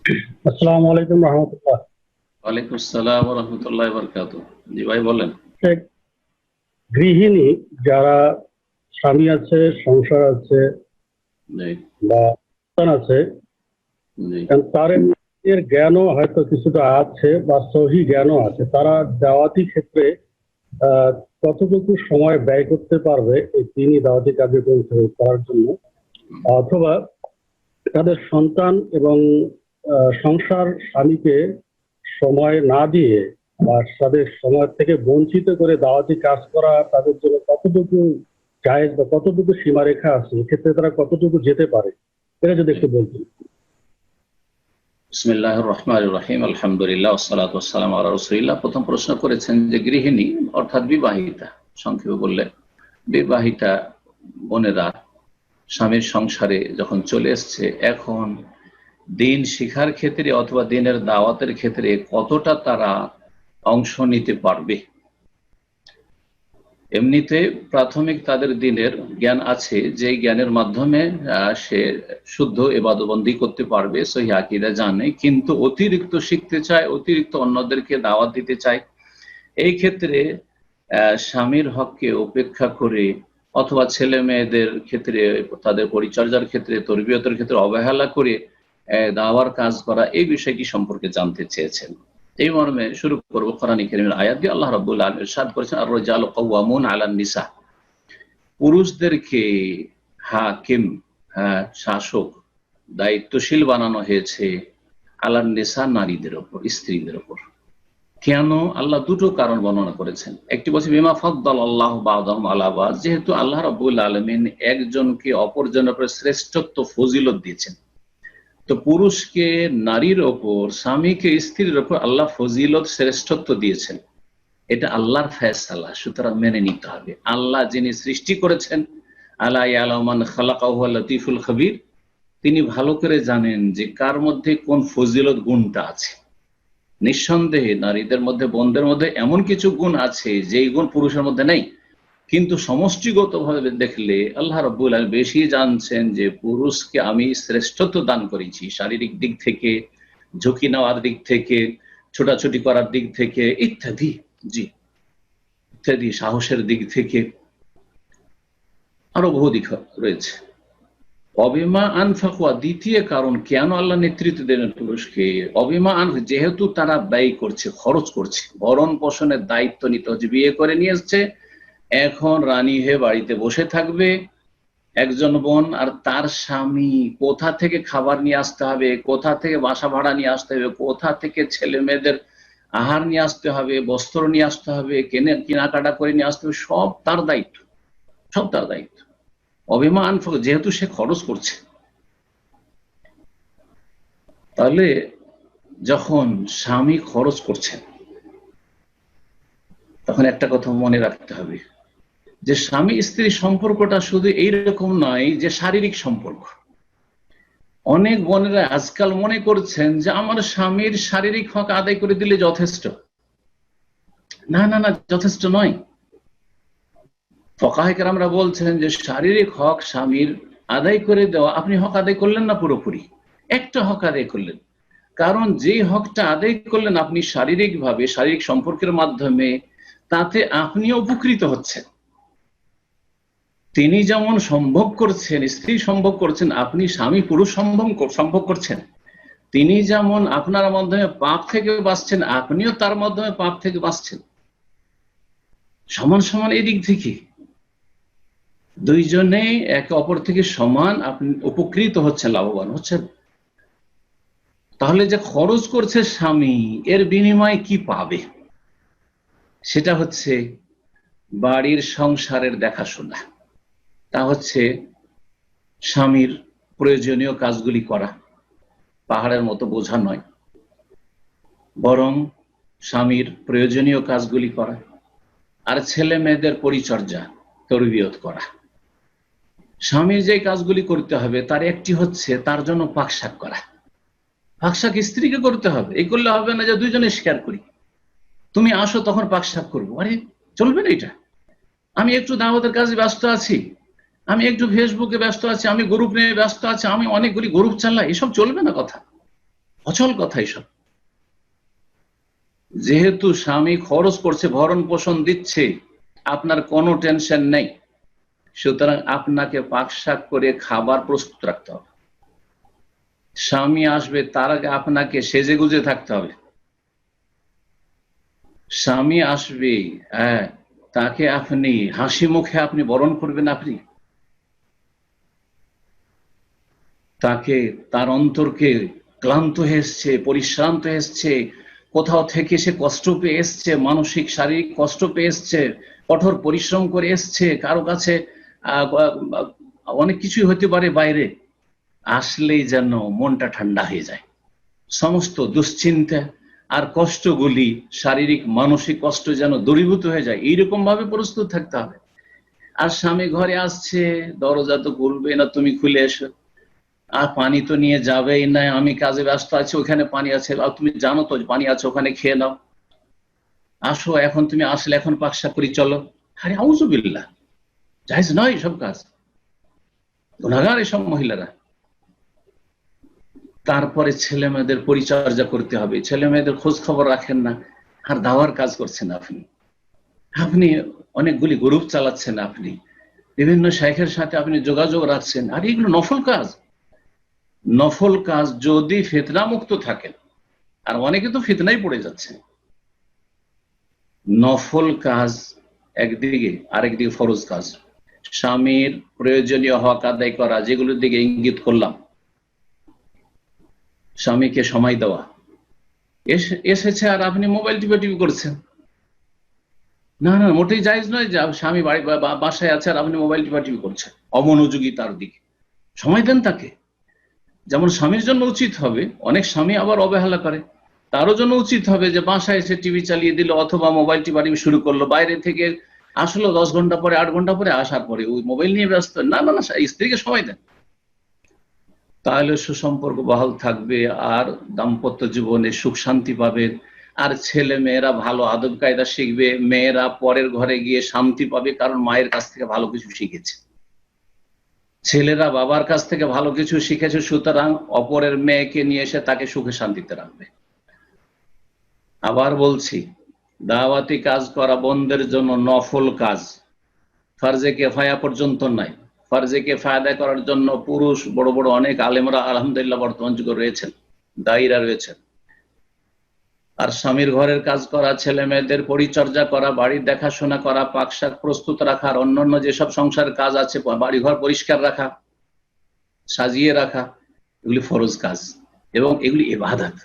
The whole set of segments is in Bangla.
আসসালামু আলাইকুম রহমতুল্লাহ। ওয়ালাইকুম আসসালাম ওয়া রাহমাতুল্লাহি ওয়া বারাকাতুহু। জি ভাই বলেন। এক গৃহিণী যারা স্বামী আছে, সংসার আছে জি, বা সন্তান আছে, জি। তার এর জ্ঞানও হয়তো কিছুটা আছে বা সহি জ্ঞানও আছে, তারা দাওয়াতি ক্ষেত্রে আহ কতটুকু সময় ব্যয় করতে পারবে এই দিনই দাওয়াতি কার্যক্রম করার জন্য, অথবা তাদের সন্তান এবং সংসার স্বামীকে সময় না দিয়ে বা তাদের সময় থেকে বঞ্চিত করে দাওয়াতি কাজ করা তাদের জন্য কতটুকু জায়েজ বা কতটুকু সীমারেখা আছে, এক্ষেত্রে তারা কতটুকু যেতে পারে, এটা যদি একটু বলতেন। বিসমিল্লাহির রহমানির রহিম। আলহামদুলিল্লাহ ওয়াসসালাতু ওয়াসসালামু আলা রাসূলিল্লাহ। প্রথম প্রশ্ন করেছেন যে গৃহিণী অর্থাৎ বিবাহিতা, সংক্ষেপে বললে বিবাহিতা বোনেরা স্বামীর সংসারে যখন চলে এসছে, এখন দিন শিখার ক্ষেত্রে অথবা দিনের দাওয়াতের ক্ষেত্রে কতটা তারা অংশ নিতে পারবে। এমনিতে প্রাথমিক তাদের দিনের জ্ঞান আছে, যে জ্ঞানের মাধ্যমে সে শুদ্ধ ইবাদতবন্দি করতে পারবে, সহিহ আকীদা জানে, কিন্তু অতিরিক্ত শিখতে চায়, অতিরিক্ত অন্যদেরকে দাওয়াত দিতে চায়। এই ক্ষেত্রে স্বামীর হককে উপেক্ষা করে অথবা ছেলে মেয়েদের ক্ষেত্রে তাদের পরিচর্যার ক্ষেত্রে তরবিয়তের ক্ষেত্রে অবহেলা করে দাওয়ার কাজ করা, এই বিষয়টি সম্পর্কে জানতে চেয়েছেন। এই মর্মে শুরু করবো কোরআন কারীমের আয়াত দিয়ে। আল্লাহ রাব্বুল আলামিন ইরশাদ করেছেন, আর রিজালু কাওয়ামুন আলান নিসা, পুরুষদেরকে হাকিম, শাসক, দায়িত্বশীল বানানো হয়েছে আলান নিসা, নারীদের ওপর, স্ত্রীদের ওপর। কেন? আল্লাহ দুটো কারণ বর্ণনা করেছেন। একটি বলছে বিমা ফাদ্দালাল্লাহু বা'দাহুম আলা বা'দ, যেহেতু আল্লাহ রাব্বুল আলামিন একজনকে অপরজনের উপর শ্রেষ্ঠত্ব ফজিলত দিয়েছেন, তো পুরুষকে নারীর ওপর, স্বামীকে স্ত্রীর ওপর আল্লাহ ফজিলত শ্রেষ্ঠত্ব দিয়েছেন। এটা আল্লাহর ফয়সালা, সুতরাং মেনে নিতে হবে। আল্লাহ যিনি সৃষ্টি করেছেন, আলা ইয়ালামু মান খালাকা ওয়া লাতীফুল খবীর, তিনি ভালো করে জানেন যে কার মধ্যে কোন ফজিলত গুণটা আছে। নিঃসন্দেহে নারীদের মধ্যে, বোনদের মধ্যে এমন কিছু গুণ আছে যেই গুণ পুরুষের মধ্যে নেই, কিন্তু সমষ্টিগতভাবে দেখলে আল্লাহ রাব্বুল আলামিন বেশি জানছেন যে পুরুষকে আমি শ্রেষ্ঠত্ব দান করেছি, শারীরিক দিক থেকে, ঝুঁকি নেওয়ার দিক থেকে, ছোটাছুটি করার দিক থেকে ইত্যাদি। জি, ইত্যাদি, সাহসের দিক থেকে আরো বহু দিক রয়েছে। অবিমা আনফাকুয়া, দ্বিতীয় কারণ কেন আল্লাহ নেতৃত্ব দেবেন পুরুষকে, অবিমা আন, যেহেতু তারা ব্যয় করছে, খরচ করছে, ভরণ পোষণের দায়িত্ব নিতে হচ্ছে। বিয়ে করে নিয়ে এসছে, এখন রানী হয়ে বাড়িতে বসে থাকবে একজন বোন, আর তার স্বামী কোথা থেকে খাবার নিয়ে আসতে হবে, কোথা থেকে বাসা ভাড়া নিয়ে আসতে হবে, কোথা থেকে ছেলে মেয়েদের আহার নিয়ে আসতে হবে, বস্ত্র নিয়ে আসতে হবে, কেনাকাটা করে নিয়ে আসতে হবে, সব তার দায়িত্ব, সব তার দায়িত্ব। অভিমান, যেহেতু সে খরচ করছে, তাহলে যখন স্বামী খরচ করছেন, তখন একটা কথা মনে রাখতে হবে যে স্বামী স্ত্রী সম্পর্কটা শুধু এইরকম নয় যে শারীরিক সম্পর্ক। অনেক বোনেরা আজকাল মনে করছেন যে আমার স্বামীর শারীরিক হক আদায় করে দিলে যথেষ্ট। না না না, যথেষ্ট নয়। ফুকাহা কেরামরা বলছেন যে শারীরিক হক স্বামীর আদায় করে দেওয়া, আপনি হক আদায় করলেন না পুরোপুরি, একটা হক আদায় করলেন। কারণ যে হকটা আদায় করলেন আপনি শারীরিক ভাবে, শারীরিক সম্পর্কের মাধ্যমে, তাতে আপনিও উপকৃত হচ্ছেন। তিনি যেমন সম্ভব করছেন, স্ত্রী সম্ভব করছেন, আপনি স্বামী পুরুষ সম্ভব করছেন। তিনি যেমন আপনার মাধ্যমে পাপ থেকে বাঁচছেন, আপনিও তার মাধ্যমে পাপ থেকে বাঁচছেন। সমান সমান এই দিক থেকে দুইজনে একে অপর থেকে সমান, আপনি উপকৃত হচ্ছেন, লাভবান হচ্ছেন। তাহলে যে খরচ করছে স্বামী, এর বিনিময়ে কি পাবে? সেটা হচ্ছে বাড়ির সংসারের দেখাশোনা, তা হচ্ছে স্বামীর প্রয়োজনীয় কাজগুলি করা, পাহাড়ের মতো বোঝা নয়, বরং স্বামীর প্রয়োজনীয় কাজগুলি করা, আর ছেলে মেয়েদের পরিচর্যা, তরবিয়ত করা। স্বামীর যে কাজগুলি করতে হবে তার একটি হচ্ছে তার জন্য পাকশাক করা। পাকশাক স্ত্রীকে করতে হবে, এই করলে হবে না যে দুইজনে শেয়ার করি, তুমি আসো তখন পাকশাক করবো। আরে চলবে না এটা। আমি একটু দাওয়াতের কাজে ব্যস্ত আছি, আমি একটু ফেসবুকে ব্যস্ত আছি, আমি গ্রুপ নিয়ে ব্যস্ত আছি, আমি অনেকগুলি গ্রুপ চালাই, এসব চলবে না কথা। অচল কথা এসব। যেহেতু স্বামী খরচ করছে, ভরণ পোষণ দিচ্ছে, আপনার কোনো টেনশন নেই, সুতরাং আপনাকে পাক শাক করে খাবার প্রস্তুত রাখতে হবে। স্বামী আসবে তার আগে আপনাকে সেজে গুজে থাকতে হবে। স্বামী আসবে, হ্যাঁ, তাকে আপনি হাসি মুখে আপনি বরণ করবেন। আপনি তাকে, তার অন্তরকে ক্লান্ত হয়ে এসছে, পরিশ্রান্ত এসছে, কোথাও থেকে সে কষ্ট পেয়ে এসছে, মানসিক শারীরিক কষ্ট পেয়ে এসছে, কঠোর পরিশ্রম করে এসছে, কারো কাছে অনেক কিছুই হতে পারে বাইরে, আসলেই যেন মনটা ঠান্ডা হয়ে যায়। সমস্ত দুশ্চিন্তা আর কষ্টগুলি, শারীরিক মানসিক কষ্ট যেন দূরীভূত হয়ে যায়, এইরকম ভাবে প্রস্তুত থাকতে হবে। আর স্বামী ঘরে আসছে, দরজা তো খুলবে না, তুমি খুলে এসো, আর পানি তো নিয়ে যাবেই না, আমি কাজে ব্যস্ত আছি, ওখানে পানি আছে, আর তুমি জানো তো পানি আছে, ওখানে খেয়ে নাও, আসো এখন, তুমি আসলে এখন পাকশাক করি চলো। আরে আউযুবিল্লাহ, জায়েজ নয় সব কাজ, গুনাহগার এসব মহিলারা। তারপরে ছেলে মেয়েদের পরিচর্যা করতে হবে, ছেলে মেয়েদের খোঁজ খবর রাখেন না, আর দাওয়ার কাজ করছেন আপনি। আপনি অনেকগুলি গ্রুপ চালাচ্ছেন, আপনি বিভিন্ন শাইখের সাথে আপনি যোগাযোগ রাখছেন, আর এগুলো নফল কাজ। নফল কাজ যদি ফিতনা মুক্ত থাকেন, আর অনেকে তো ফিতনাই পড়ে যাচ্ছে। নফল কাজ একদিকে, আরেকদিকে ফরজ কাজ। স্বামীর প্রয়োজনীয় হক আদায় করা, যেগুলোর দিকে ইঙ্গিত করলাম, স্বামীকে সময় দেওয়া, এসেছে আর আপনি মোবাইল টিপি করছেন, না না, মোটেই জায়েজ নয় যে স্বামী বাসায় আছে আর আপনি মোবাইল টিপি করছেন, অমনোযোগী তার দিকে। সময় দেন তাকে। যেমন স্বামীর জন্য উচিত হবে, অনেক স্বামী আবার অবহেলা করে, তারও জন্য উচিত হবে যে বাসায় এসে টিভি চালিয়ে দিল অথবা মোবাইল টিপি শুরু করলো, বাইরে থেকে আসলো 10 ঘন্টা পরে, 8 ঘন্টা পরে, আসার পরে ওই মোবাইল নিয়ে ব্যস্ত। না না না, স্ত্রীকে সময় দেন, তাহলে সুসম্পর্ক বহাল থাকবে, আর দাম্পত্য জীবনে সুখ শান্তি পাবে। আর ছেলে মেয়েরা ভালো আদব কায়দা শিখবে, মেয়েরা পরের ঘরে গিয়ে শান্তি পাবে, কারণ মায়ের কাছ থেকে ভালো কিছু শিখেছে। ছেলেরা বাবার কাছ থেকে ভালো কিছু শিখেছে, সুতরাং অপরের মেয়েকে নিয়ে এসে তাকে সুখে শান্তিতে রাখবে। আবার বলছি, দাওয়াতি কাজ করা বন্ধের জন্য নফল কাজ, ফারজে কেফায়া পর্যন্ত নাই। ফারজে কেফায়া আদায় করার জন্য পুরুষ বড় বড় অনেক আলেমরা আলহামদুলিল্লাহ বর্তমান যুগে রয়েছেন, দায়ীরা রয়েছেন। আর স্বামীর ঘরের কাজ করা, ছেলে মেয়েদের পরিচর্যা করা, বাড়ির দেখাশোনা করা, পাকশাক প্রস্তুত রাখার অন্যান্য যেসব সংসারের কাজ আছে, বাড়িঘর পরিষ্কার রাখা, সাজিয়ে রাখা, এগুলি ফরজ কাজ এবং এগুলি ইবাদত।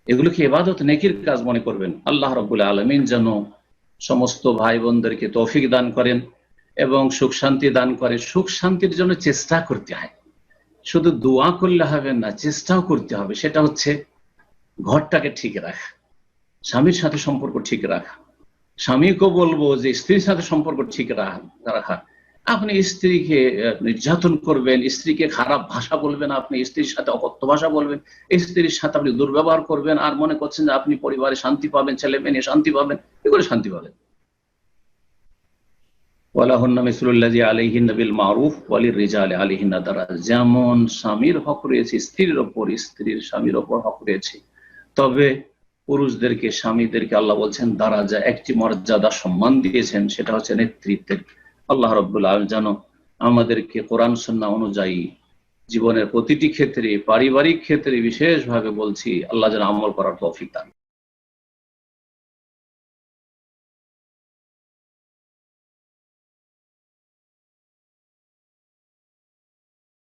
এগুলোকে ইবাদত, নেকির কাজ মনে করবেন। আল্লাহ রাব্বুল আলামিন যেন সমস্ত ভাই বোনদেরকে তৌফিক দান করেন এবং সুখ শান্তি দান করে। সুখ শান্তির জন্য চেষ্টা করতে হয়, শুধু দোয়া করলে হবে না, চেষ্টাও করতে হবে। সেটা হচ্ছে ঘরটাকে ঠিক রাখা, স্বামীর সাথে সম্পর্ক ঠিক রাখা। স্বামীকেও বলবো যে স্ত্রীর সাথে সম্পর্ক ঠিক রাখা। আপনি স্ত্রীকে নির্যাতন করবেন, স্ত্রীকে খারাপ ভাষা বলবেন, আপনি স্ত্রীর সাথে অকথ্য ভাষা বলবেন, স্ত্রীর সাথে আপনি দুর্ব্যবহার করবেন, আর মনে করছেন যে আপনি পরিবারে শান্তি পাবেন, ছেলে মেয়ে নিয়ে শান্তি পাবেন। কি করে শান্তি পাবেন? ওয়ালাহুন্না মিসলুল্লাযী আলাইহিন্না বিল মারুফ ওয়ালির-রিজালি আলাইহিন্না দারাজ। যেমন স্বামীর হক রয়েছে স্ত্রীর ওপর, স্ত্রীর স্বামীর ওপর হক রয়েছে, তবে পুরুষদেরকে, স্বামীদেরকে আল্লাহ বলছেন দারাজা, একটি মর্যাদা, সম্মান দিয়েছেন, সেটা হচ্ছে নেতৃত্বের। আল্লাহ রাব্বুল আলামিন যেন আমাদেরকে কোরআন সুন্নাহ অনুযায়ী জীবনের প্রতিটি ক্ষেত্রে, পারিবারিক ক্ষেত্রে বিশেষভাবে বলছি, আল্লাহ যেন আমল করার তৌফিক দান